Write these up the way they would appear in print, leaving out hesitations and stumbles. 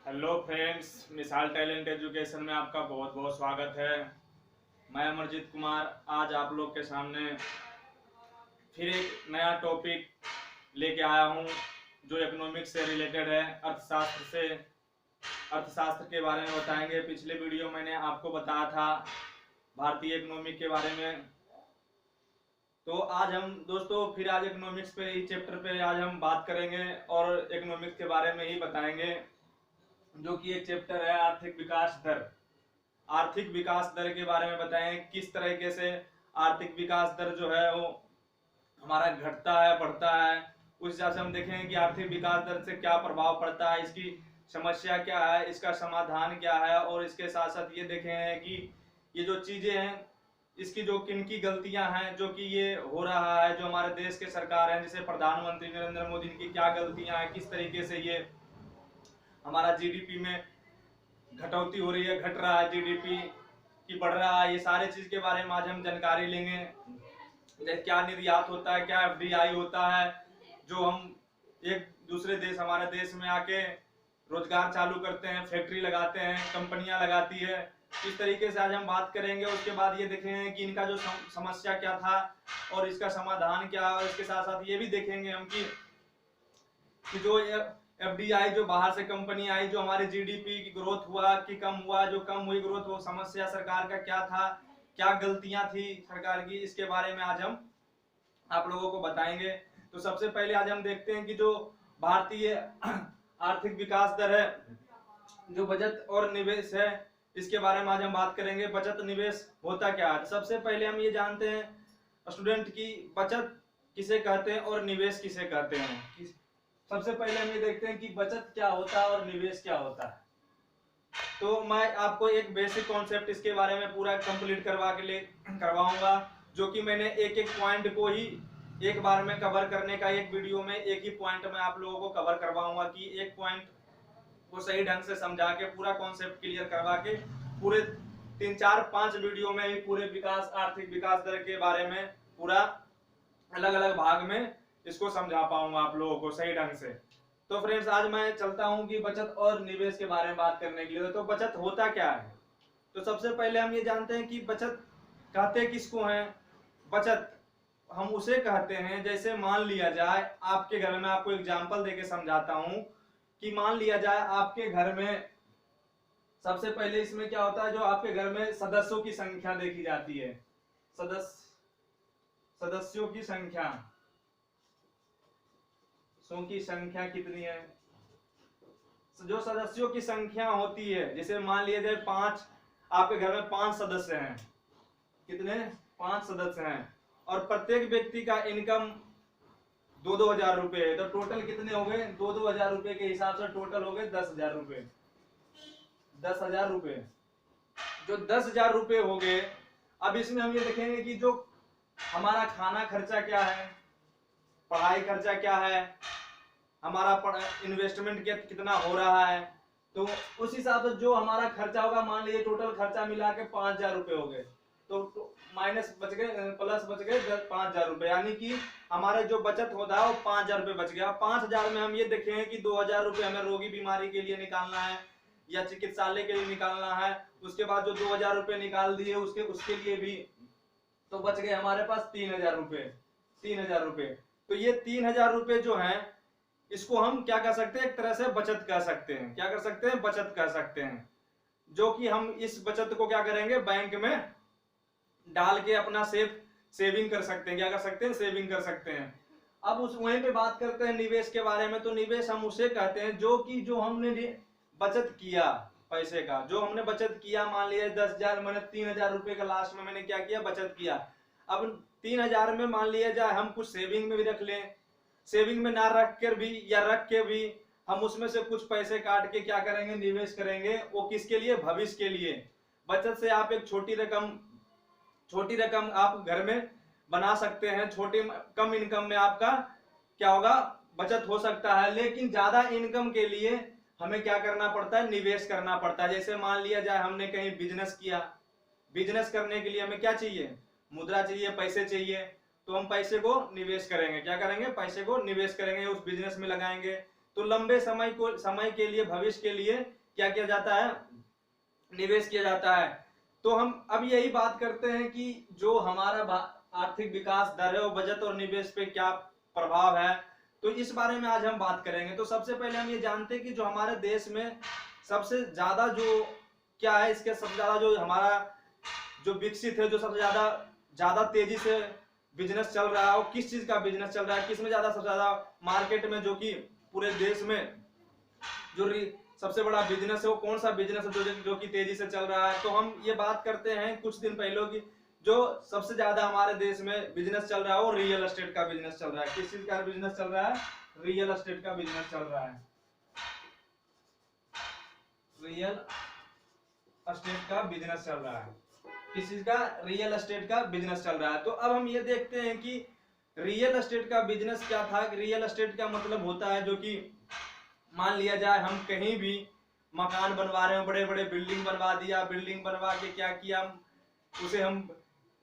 Hello friends, मिसाल talent education में आपका बहुत बहुत स्वागत है। मैं अमरजीत कुमार आज आप लोग के सामने फिर एक नया टॉपिक लेके आया हूँ जो इकोनॉमिक्स से रिलेटेड है। अर्थशास्त्र के बारे में बताएंगे। पिछले वीडियो मैंने आपको बताया था भारतीय इकोनॉमिक के बारे में। तो आज हम दोस्तों फिर आज इकोनॉमिक्स पे ही चैप्टर पे आज हम बात करेंगे और इकोनॉमिक्स के बारे में ही बताएंगे, जो कि एक चैप्टर है आर्थिक विकास दर। आर्थिक विकास दर के बारे में बताएं किस तरीके से आर्थिक विकास दर जो है वो हमारा घटता है बढ़ता है। उस हिसाब से हम देखेंगे कि आर्थिक विकास दर से क्या प्रभाव पड़ता है, इसकी समस्या क्या है, इसका समाधान क्या है, और इसके साथ साथ ये देखेंगे कि ये जो चीजें हैं इसकी जो किनकी गलतियां हैं जो कि ये हो रहा है, जो हमारे देश के सरकार है जैसे प्रधानमंत्री नरेंद्र मोदी की क्या गलतियां हैं, किस तरीके से ये हमारा जीडीपी में घटौती हो रही है, घट रहा है, जीडीपी की बढ़ रहा है। ये सारे चीज के बारे में आज हम जानकारी लेंगे। क्या निर्यात होता है, क्या एफडीआई होता है, जो हम एक दूसरे देश हमारे देश में आके रोजगार चालू करते हैं, फैक्ट्री लगाते हैं, कंपनियां लगाती है, इस तरीके से आज हम बात करेंगे। उसके बाद ये देखेंगे कि इनका जो समस्या क्या था और इसका समाधान क्या है, और इसके साथ साथ ये भी देखेंगे हम कि जो एफडीआई जो बाहर से कंपनी आई, जो हमारे जीडीपी की ग्रोथ हुआ कि कम हुआ, जो कम हुई ग्रोथ, वो समस्या सरकार का क्या था, क्या गलतियां थी सरकार की, इसके बारे में आज हम आप लोगों को बताएंगे। तो सबसे पहले आज हम देखते हैं कि जो भारतीय आर्थिक विकास दर है, जो बचत और निवेश है, इसके बारे में आज हम बात करेंगे। बचत निवेश होता क्या है। सबसे पहले हम ये जानते हैं स्टूडेंट की बचत किसे कहते हैं और निवेश किसे कहते हैं। सबसे पहले हम ये देखते हैं कि बचत क्या होता है और निवेश क्या होता है। तो मैं आपको एक बेसिक कॉन्सेप्ट इसके बारे में पूरा कंप्लीट करवाऊंगा, जो कि मैंने एक एक पॉइंट को ही एक बार में कवर करने का, एक वीडियो में एक ही पॉइंट में आप लोगों को कवर करवाऊंगा कि एक पॉइंट को सही ढंग से समझा के पूरा कॉन्सेप्ट क्लियर करवा के पूरे 3-4-5 वीडियो में ही पूरे विकास आर्थिक विकास दर के बारे में पूरा अलग अलग भाग में इसको समझा पाऊंगा आप लोगों को सही ढंग से। तो फ्रेंड्स आज मैं चलता हूं कि बचत और निवेश के बारे में बात करने के लिए। तो बचत होता क्या है। तो सबसे पहले हम ये जानते हैं कि बचत कहते किसको हैं। बचत हम उसे कहते हैं, जैसे मान लिया जाए आपके घर में, आपको एग्जांपल देके समझाता हूं कि मान लिया जाए आपके घर में, सबसे पहले इसमें क्या होता है, जो आपके घर में सदस्यों की संख्या देखी जाती है। सदस्यों की संख्या कितनी है। जो सदस्यों की संख्या होती है, जैसे मान लिया जाए 5, आपके घर में 5 सदस्य हैं। कितने? 5 सदस्य हैं, और प्रत्येक व्यक्ति का इनकम 2-2 हजार रुपए है। तो टोटल कितने हो गए? 2-2 हजार रुपए के हिसाब से टोटल हो गए 10,000 रुपए। 10,000 रुपए, जो 10,000 रुपए हो गए। अब इसमें हम ये देखेंगे कि जो हमारा खाना खर्चा क्या है, पढ़ाई खर्चा क्या है, हमारा इन्वेस्टमेंट कितना हो रहा है। तो उस हिसाब से जो हमारा खर्चा होगा, मान लीजिए टोटल खर्चा मिला के 5,000 रुपए हो गए, तो माइनस बच गए, प्लस बच गए 5,000 रुपए, यानी कि हमारे जो बचत होता है वो 5,000 रुपए बच गया। 5,000 में हम ये देखेंगे कि 2,000 रुपए हमें रोगी बीमारी के लिए निकालना है या चिकित्सालय के लिए निकालना है। उसके बाद जो 2,000 रुपए निकाल दिए उसके लिए भी, तो बच गए हमारे पास 3,000 रुपए। 3,000 रुपए, तो ये 3,000 रुपए जो है, इसको हम क्या कर सकते हैं, एक तरह से बचत कर सकते हैं। क्या कर सकते हैं? बचत कर सकते हैं, जो कि हम इस बचत को क्या करेंगे, बैंक में डाल के अपना सेविंग कर सकते हैं। क्या कर सकते हैं? सेविंग कर सकते हैं। अब उस वहीं पे बात करते हैं निवेश के बारे में। तो निवेश हम उसे कहते हैं जो हमने बचत किया, पैसे का जो हमने बचत किया। मान लिया 10,000, मैंने 3,000 रुपए का लास्ट में मैंने क्या किया, बचत किया। अब 3,000 में मान लिया जाए हम कुछ सेविंग में भी रख लें, सेविंग में ना रख कर भी या रख के भी हम उसमें से कुछ पैसे काट के क्या करेंगे, निवेश करेंगे। वो किसके लिए? भविष्य के लिए। बचत से आप एक छोटी रकम आप घर में बना सकते हैं। कम इनकम में आपका क्या होगा, बचत हो सकता है। लेकिन ज्यादा इनकम के लिए हमें क्या करना पड़ता है, निवेश करना पड़ता है। जैसे मान लिया जाए हमने कहीं बिजनेस किया, बिजनेस करने के लिए हमें क्या चाहिए, मुद्रा चाहिए, पैसे चाहिए। तो हम पैसे को निवेश करेंगे। क्या करेंगे? पैसे को निवेश करेंगे, उस बिजनेस में लगाएंगे। तो लंबे समय के लिए, भविष्य के लिए क्या किया जाता है, निवेश किया जाता है। तो हम अब यही बात करते हैं कि जो हमारा आर्थिक विकास दर है वो बचत और निवेश पे क्या प्रभाव है, तो इस बारे में आज हम बात करेंगे। तो सबसे पहले हम ये जानते हैं कि जो हमारे देश में सबसे ज्यादा जो क्या है, इसके सबसे ज्यादा जो हमारा जो विकसित है, जो सबसे ज्यादा तेजी से बिजनेस चल रहा है, वो किस चीज का बिजनेस चल रहा है, किसमें सबसे ज्यादा मार्केट में, जो कि पूरे देश में जो सबसे बड़ा बिजनेस है वो कौन सा बिजनेस है जो कि तेजी से चल रहा है। तो हम ये बात करते हैं कुछ दिन पहले की जो सबसे ज्यादा हमारे देश में बिजनेस चल रहा है वो रियल एस्टेट का बिजनेस चल रहा है। किस चीज का बिजनेस चल रहा है, रियल एस्टेट का बिजनेस चल रहा है, रियल एस्टेट का बिजनेस चल रहा है। किस चीज का, रियल एस्टेट का बिजनेस चल रहा है। तो अब हम ये देखते हैं कि रियल एस्टेट का बिजनेस क्या था। रियल एस्टेट का मतलब होता है जो कि मान लिया जाए हम कहीं भी मकान बनवा रहे हो, बड़े बड़े बिल्डिंग बनवा दिया, बिल्डिंग बनवा के क्या किया, उसे हम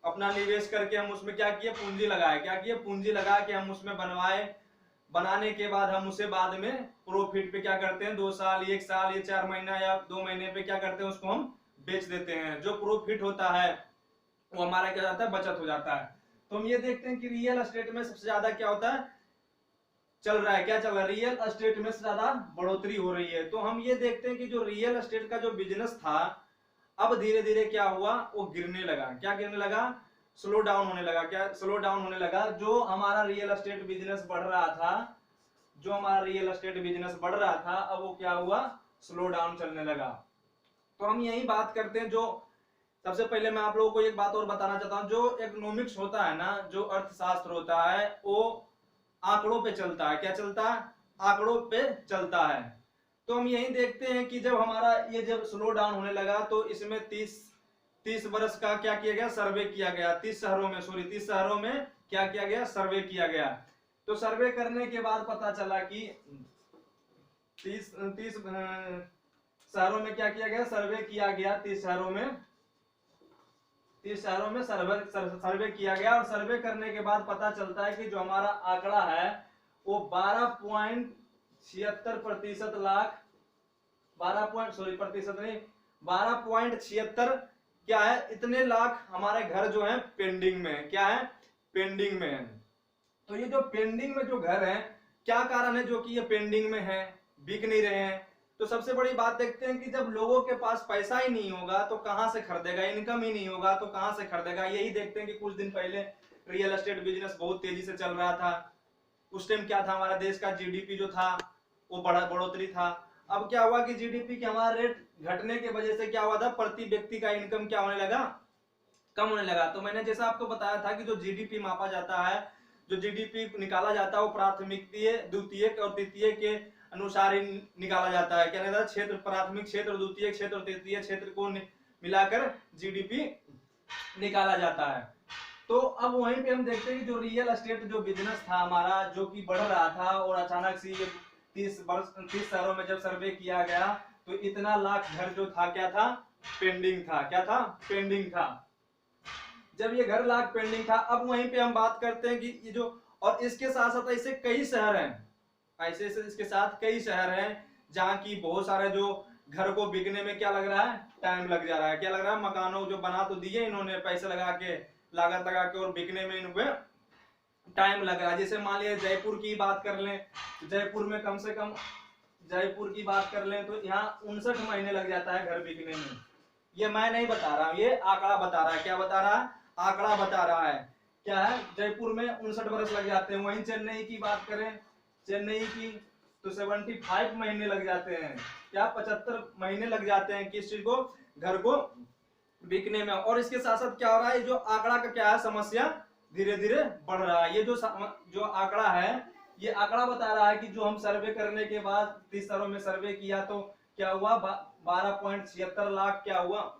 अपना निवेश करके हम उसमें क्या किए, पूंजी लगाए, क्या किए, पूंजी लगा के हम उसमें बनवाए। बनाने के बाद हम उसे बाद में प्रॉफिट पे क्या करते हैं, 2 साल, 1 साल, या 4 महीना या 2 महीने पे क्या करते हैं, उसको हम बेच देते हैं। जो प्रॉफिट होता है वो हमारा क्या जाता है, बचत हो जाता है। तो हम ये देखते हैं कि रियल एस्टेट में सबसे ज्यादा क्या होता है, चल रहा है, क्या चल रहा है, रियल एस्टेट में ज्यादा बढ़ोतरी हो रही है। तो हम ये देखते हैं कि जो रियल एस्टेट का जो बिजनेस था अब धीरे धीरे क्या हुआ, वो गिरने लगा। क्या गिरने लगा, स्लो डाउन होने लगा। क्या स्लो डाउन होने लगा। जो हमारा रियल एस्टेट बिजनेस बढ़ रहा था, जो हमारा रियल एस्टेट बिजनेस बढ़ रहा था, अब वो क्या हुआ, स्लो डाउन चलने लगा। तो हम यही बात करते हैं। जो सबसे पहले मैं आप लोगों को एक बात और बताना चाहता हूं, जो इकोनॉमिक्स होता है ना, जो अर्थशास्त्र होता है, वो आंकड़ों पे चलता है। क्या चलता है, आंकड़ों पे चलता है। तो हम यही देखते हैं कि जब हमारा ये जब स्लो डाउन होने लगा तो इसमें 30 वर्ष का क्या किया गया, सर्वे किया गया। 30 शहरों में क्या किया गया, सर्वे किया गया। तो सर्वे करने के बाद पता चला कि 30 शहरों में क्या किया गया, सर्वे किया गया। 30 शहरों में सर्वे किया गया। और सर्वे करने के बाद पता चलता है कि जो हमारा आंकड़ा है वो 12.76% लाख, 12.76 क्या है, इतने लाख हमारे घर जो है पेंडिंग में। क्या है, पेंडिंग में है। तो ये जो पेंडिंग में जो घर है, क्या कारण है जो कि ये पेंडिंग में है, बिक नहीं रहे हैं। तो सबसे बड़ी बात देखते हैं कि जब लोगों के पास पैसा ही नहीं होगा तो कहां से खरीदेगा, इनकम ही नहीं होगा तो कहां से खरीदेगा। यही देखते हैं कि कुछ दिन पहले रियल एस्टेट बिजनेस बहुत तेजी से चल रहा था। उस टाइम क्या था, हमारा देश का जीडीपी जो था वो बढ़ोतरी था। अब क्या हुआ कि जीडीपी के हमारा रेट घटने की वजह से क्या हुआ था, प्रति व्यक्ति का इनकम क्या होने लगा, कम होने लगा। तो मैंने जैसा आपको बताया था कि जो जीडीपी मापा जाता है, जो जीडीपी निकाला जाता है वो प्राथमिक, द्वितीयक और तृतीय के अनुसार ही निकाला जाता है। क्या कहता है, क्षेत्र, प्राथमिक क्षेत्र, द्वितीय क्षेत्र और तृतीय क्षेत्र को मिलाकर जीडीपी निकाला जाता है। तो अब वहीं पे हम देखते हैं कि जो रियल एस्टेट जो बिजनेस था हमारा, जो कि बढ़ रहा था, और अचानक से ये 30 शहरों में जब सर्वे किया गया तो इतना लाख घर जो था क्या था, पेंडिंग था। क्या था, पेंडिंग था। जब ये घर लाख पेंडिंग था, अब वहीं पे हम बात करते हैं कि ये जो, और इसके साथ साथ ऐसे कई शहर हैं, ऐसे इसके साथ कई शहर हैं जहाँ की बहुत सारे जो घर को बिकने में क्या लग रहा है, टाइम लग जा रहा है। क्या लग रहा है, मकानों जो बना तो दिए इन्होंने पैसे लगा के, लागत लगा के, और बिकने में इनको टाइम लग रहा है। जैसे मान लिया जयपुर की बात कर लें, जयपुर में कम से कम, जयपुर की बात कर लें तो यहाँ 59 महीने लग जाता है घर बिकने में। ये मैं नहीं बता रहा हूँ, ये आंकड़ा बता रहा है। क्या बता रहा है, आंकड़ा बता रहा है। क्या है, जयपुर में 59 वर्ष लग जाते हैं। वहीं चेन्नई की बात करें, चेन्नई की तो 75 महीने लग जाते हैं। क्या, 75 महीने लग जाते हैं किस चीज को, घर को बिकने में। और इसके साथ साथ क्या हो रहा है, जो आंकड़ा का क्या है, समस्या धीरे धीरे बढ़ रहा है। ये जो आंकड़ा है, ये आंकड़ा बता रहा है कि जो हम सर्वे करने के बाद 30 शहरों में सर्वे किया तो क्या हुआ, 12.76 लाख क्या हुआ,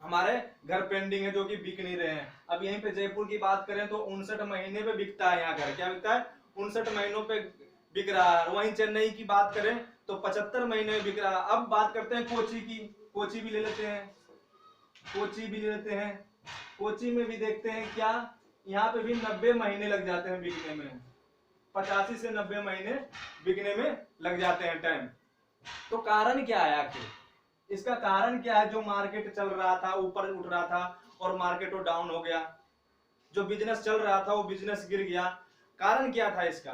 हमारे घर पेंडिंग है जो कि बिक नहीं रहे हैं। अब यहीं पे जयपुर की बात करें तो 59 महीने पे बिकता है यहाँ घर। क्या बिकता है, 59 महीनों पे बिक रहा है। वहीं चेन्नई की बात करें तो 75 महीने में बिक रहा है। अब बात करते हैं कोची की, कोची भी ले लेते हैं, कोची भी ले लेते हैं। कोची में भी देखते हैं क्या, यहाँ पे भी 90 महीने लग जाते हैं बिकने में, 85 से 90 महीने बिकने में लग जाते हैं टाइम। तो कारण क्या है आखिर, इसका कारण क्या है? जो मार्केट चल रहा था, ऊपर उठ रहा था और मार्केट वो डाउन हो गया, जो बिजनेस चल रहा था वो बिजनेस गिर गया। कारण क्या था इसका?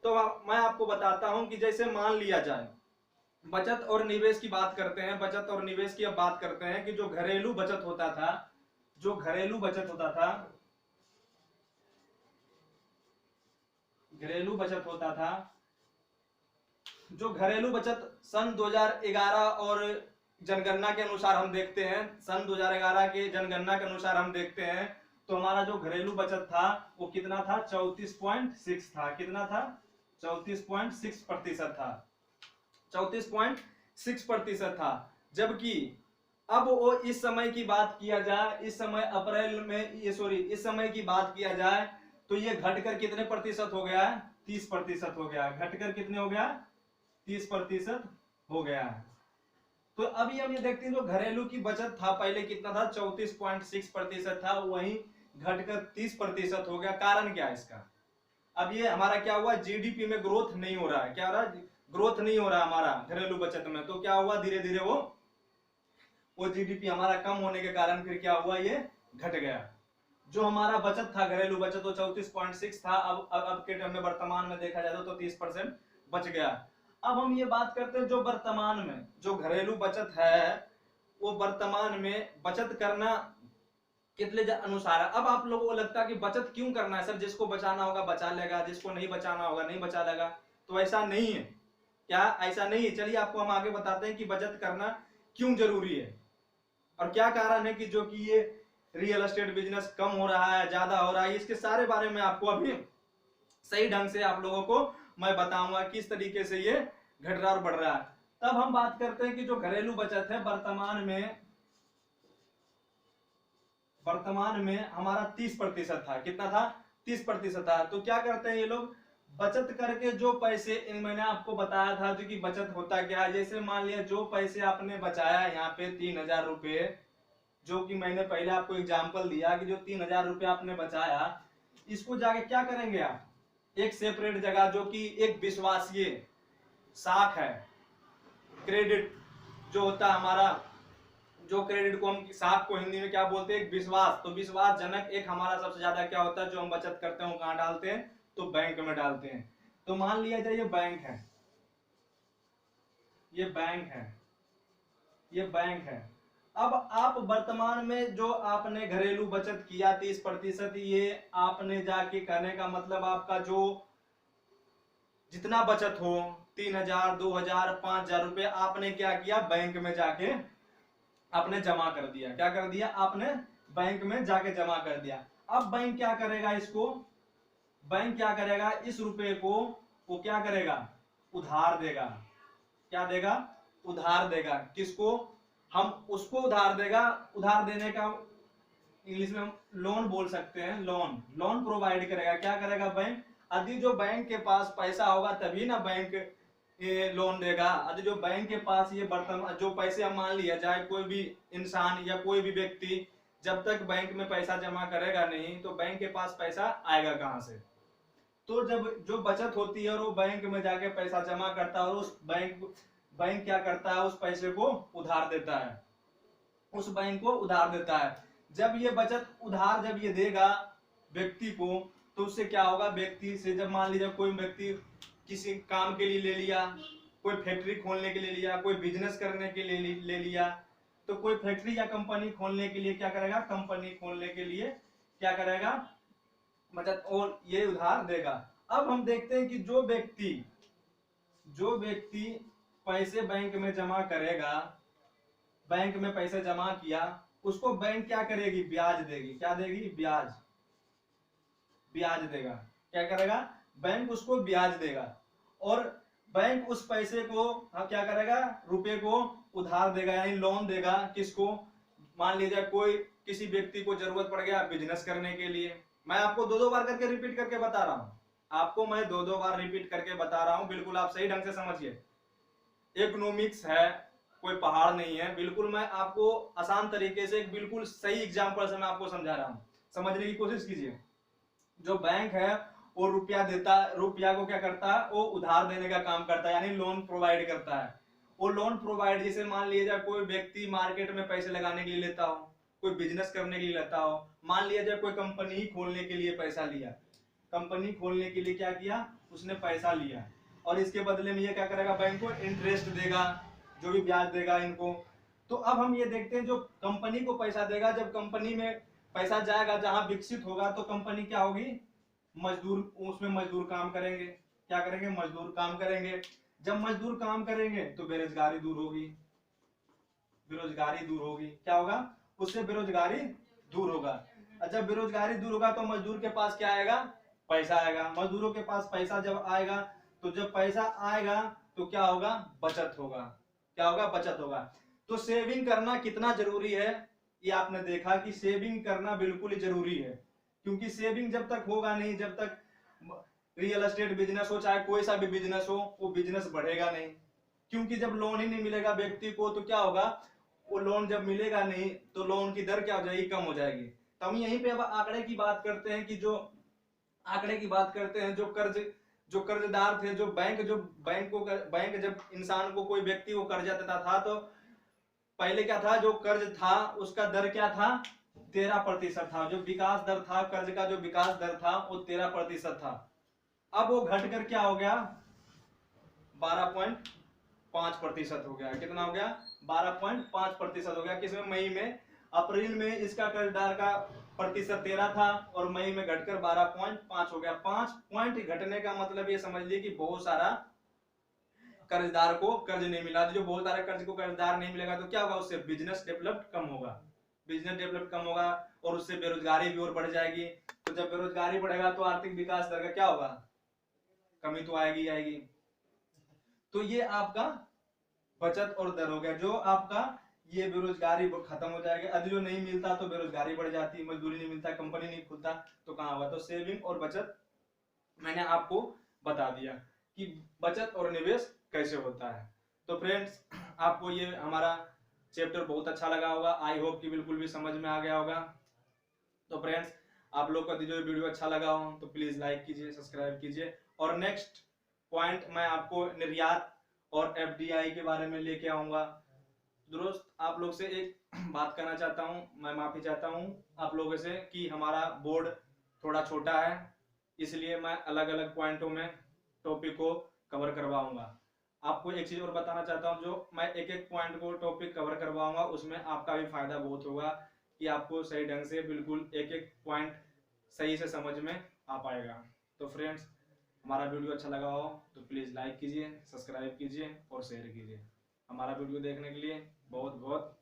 तो मैं आपको बताता हूं कि जैसे मान लिया जाए, बचत और निवेश की बात करते हैं, बचत और निवेश की अब बात करते हैं कि जो घरेलू बचत होता था, जो घरेलू बचत होता था, घरेलू बचत होता था, जो घरेलू बचत सन 2011 और जनगणना के अनुसार हम देखते हैं, सन 2011 के जनगणना के अनुसार हम देखते हैं तो हमारा जो घरेलू बचत था वो कितना था? 34.6 था। कितना था? 34.6% था। 34.6% था। जबकि अब वो इस समय की बात किया जाए, इस समय अप्रैल में, ये सॉरी, इस समय की बात किया जाए तो ये घटकर कितने प्रतिशत हो गया है? 30% हो गया। घटकर कितने हो गया? 30% हो गया है। तो अभी हम ये देखते हैं जो घरेलू की बचत था पहले कितना था? 34.6% था, वहीं घटकर 30% हो गया। कारण क्या है इसका? अब ये हमारा क्या हुआ? जीडीपी में ग्रोथ नहीं हो रहा है। क्या हो रहा है? ग्रोथ नहीं हो रहा हमारा घरेलू बचत में। तो क्या हुआ? धीरे धीरे वो जीडीपी हमारा कम होने के कारण फिर क्या हुआ? ये घट गया। जो हमारा बचत था, घरेलू बचत, वो 34.6 था। अब के टाइम में वर्तमान में देखा जाए तो 30% बच गया। अब हम ये बात करते हैं जो वर्तमान में जो घरेलू बचत है, वो वर्तमान में बचत करना कितने अनुसार है। अब आप लोगों को लगता है कि बचत क्यों करना है सर? जिसको बचाना होगा बचा लेगा, जिसको नहीं बचाना होगा नहीं बचा लेगा। तो ऐसा नहीं है। क्या ऐसा नहीं है? चलिए आपको हम आगे बताते हैं कि बचत करना क्यों जरूरी है और क्या कारण है कि जो कि ये रियल एस्टेट बिजनेस कम हो रहा है, ज्यादा हो रहा है। इसके सारे बारे में आपको अभी सही ढंग से आप लोगों को मैं बताऊंगा किस तरीके से ये घट रहा और बढ़ रहा है। तब हम बात करते हैं कि जो घरेलू बचत है वर्तमान में हमारा 30% था। कितना था? 30% था। तो क्या करते हैं ये लोग? बचत करके जो पैसे, मैंने आपको बताया था जो कि बचत होता क्या है। जैसे मान लिया जो पैसे आपने बचाया यहाँ पे 3,000 रुपए, जो कि मैंने पहले आपको एग्जांपल दिया कि जो 3,000 रुपए आपने बचाया, इसको जाके क्या करेंगे आप? एक सेपरेट जगह, जो कि एक विश्वासीय साख है, क्रेडिट जो होता है हमारा, जो क्रेडिट को हम साख को हिंदी में क्या बोलते हैं? एक विश्वास। तो विश्वास जनक एक हमारा सबसे ज्यादा क्या होता है जो हम बचत करते हैं वो कहाँ डालते हैं? तो बैंक में डालते हैं। तो मान लिया जाए ये बैंक है, ये बैंक है, ये बैंक है। अब आप वर्तमान में जो आपने घरेलू बचत किया 30%, ये आपने जाके, कहने का मतलब आपका जो जितना बचत हो, 3,000, 2,000, 5,000 रुपए, आपने क्या किया? बैंक में जाके आपने जमा कर दिया। क्या कर दिया? आपने बैंक में जाके जमा कर दिया। अब बैंक क्या करेगा? इसको बैंक क्या करेगा? इस रुपए को वो क्या करेगा? उधार देगा। क्या देगा? उधार देगा। किसको? हम उसको उधार देगा। उधार देने का इंग्लिश में हम लोन बोल सकते हैं। लोन, लोन प्रोवाइड करेगा। क्या करेगा बैंक? यदि जो बैंक के पास पैसा होगा तभी ना बैंक ये लोन देगा। यदि जो बैंक के पास ये वर्तमान जो पैसे, हम मान लिया जाए कोई भी इंसान या कोई भी व्यक्ति जब तक बैंक में पैसा जमा करेगा नहीं तो बैंक के पास पैसा आएगा कहां से? तो जब जो बचत होती है और वो बैंक में जाके पैसा जमा करता है और उस बैंक क्या करता है? उस पैसे को उधार देता है, उस बैंक को उधार देता है। जब ये बचत उधार जब ये देगा व्यक्ति को, तो उससे क्या होगा? व्यक्ति से, जब मान लीजिए कोई व्यक्ति किसी काम के लिए ले लिया, कोई फैक्ट्री खोलने के लिए लिया, कोई बिजनेस करने के लिए ले लिया, तो कोई फैक्ट्री या कंपनी खोलने के लिए क्या करेगा? कंपनी खोलने के लिए क्या करेगा? मतलब और ये उधार देगा। अब हम देखते हैं कि जो व्यक्ति पैसे बैंक में जमा करेगा, बैंक में पैसे जमा किया, उसको बैंक क्या करेगी? ब्याज देगी। क्या देगी? ब्याज, ब्याज देगा। क्या करेगा? बैंक उसको ब्याज देगा। और बैंक उस पैसे को क्या करेगा? रुपए को उधार देगा, यानी लोन देगा। किसको? मान लीजिए कोई किसी व्यक्ति को जरूरत पड़ गया बिजनेस करने के लिए। मैं आपको दो बार करके रिपीट करके बता रहा हूं, आपको मैं दो बार रिपीट करके बता रहा हूं, बिल्कुल आप सही ढंग से समझिए। इकोनॉमिक्स है, कोई पहाड़ नहीं है। बिल्कुल मैं आपको आसान तरीके से एक बिल्कुल सही एग्जांपल से मैं आपको समझा रहा हूं, समझने की कोशिश कीजिए। जो बैंक है वो रुपया देता, रुपया को क्या करता है, वो उधार देने का काम करता है, यानी लोन प्रोवाइड करता है। वो लोन प्रोवाइड, जैसे मान लिया जाए कोई व्यक्ति मार्केट में पैसे लगाने के लिए लेता हो, कोई बिजनेस करने के लिए लेता हो, मान लिया जाए कोई कंपनी ही खोलने के लिए पैसा लिया, कंपनी खोलने के लिए क्या किया, उसने पैसा लिया, और इसके बदले में ये क्या करेगा, बैंक को इंटरेस्ट देगा, जो भी ब्याज देगा इनको। तो अब हम ये देखते हैं, जो कंपनी को पैसा देगा, जब कंपनी में पैसा जाएगा, जहां विकसित होगा, तो कंपनी क्या होगी, मजदूर, उसमें मजदूर काम करेंगे, क्या करेंगे, मजदूर काम करेंगे। जब मजदूर काम करेंगे तो बेरोजगारी दूर होगी, बेरोजगारी दूर होगी, क्या होगा, उससे बेरोजगारी दूर होगा। और जब बेरोजगारी दूर होगा तो मजदूर के पास क्या आएगा, पैसा आएगा। मजदूरों के पास पैसा जब आएगा, तो जब पैसा आएगा तो क्या होगा, बचत होगा, क्या होगा, बचत होगा। तो सेविंग करना कितना जरूरी है, ये आपने देखा कि सेविंग करना बिल्कुल जरूरी है, क्योंकि सेविंग जब तक होगा नहीं, जब तक रियल एस्टेट बिजनेस हो, चाहे कोई सा भी बिजनेस हो, वो बिजनेस बढ़ेगा नहीं। क्योंकि जब लोन ही नहीं मिलेगा व्यक्ति को, तो क्या होगा, वो लोन जब मिलेगा नहीं तो लोन की दर क्या हो जाएगी, कम हो जाएगी। तो हम यहीं पे अब आंकड़े की बात करते हैं कि जो आंकड़े की बात करते हैं, जो कर्जदार थे, जो बैंक जब इंसान को, कोई व्यक्ति को कर्जा देता था, तो पहले क्या था, जो कर्ज था उसका दर क्या था, 13% था। जो विकास दर था, कर्ज का जो विकास दर था वो 13% था। अब वो घटकर क्या हो गया, 12.5% हो गया। कितना हो गया, 12.5% हो गया। किसमें, मई में। अप्रैल में इसका कर्जदार का प्रतिशत 13 था, और मई में घटकर 12.5 हो गया। 5 पॉइंट घटने का मतलब ये समझ लीजिए कि बहुत सारा कर्जदार को कर्ज नहीं मिला। जो बहुत सारा कर्ज को कर्जदार नहीं मिलेगा तो क्या होगा, उससे बिजनेस डेवलप कम होगा, बिजनेस डेवलप कम होगा, और उससे बेरोजगारी भी और बढ़ जाएगी। तो जब बेरोजगारी बढ़ेगा तो आर्थिक विकास दर का क्या होगा, कमी तो आएगी आएगी। तो ये आपका बचत और दर हो गया। जो आपका ये बेरोजगारी खत्म हो जाएगी। यदि जो नहीं मिलता तो बेरोजगारी बढ़ जाती, मजदूरी नहीं मिलता, कंपनी नहीं खुलता, तो कहाँ होगा। तो सेविंग और बचत मैंने आपको बता दिया कि बचत और निवेश कैसे होता है। तो फ्रेंड्स, आपको ये हमारा चैप्टर बहुत अच्छा लगा होगा। आई होप कि बिल्कुल भी समझ में आ गया होगा। तो फ्रेंड्स, आप लोग को जो वीडियो अच्छा लगा हो तो प्लीज लाइक कीजिए, सब्सक्राइब कीजिए। और नेक्स्ट पॉइंट मैं आपको निर्यात और एफडीआई के बारे में लेके आऊंगा। दोस्त, आप लोग से एक बात करना चाहता हूं, मैं माफी चाहता हूं आप लोगों से कि हमारा बोर्ड थोड़ा छोटा है, इसलिए मैं अलग अलग पॉइंटों में टॉपिक को कवर करवाऊंगा। आपको एक चीज और बताना चाहता हूं, जो मैं एक एक पॉइंट को टॉपिक कवर करवाऊंगा, उसमें आपका भी फायदा बहुत होगा कि आपको सही ढंग से बिल्कुल एक एक पॉइंट सही से समझ में आ पाएगा। तो फ्रेंड्स, हमारा वीडियो अच्छा लगा हो तो प्लीज़ लाइक कीजिए, सब्सक्राइब कीजिए और शेयर कीजिए। हमारा वीडियो देखने के लिए बहुत बहुत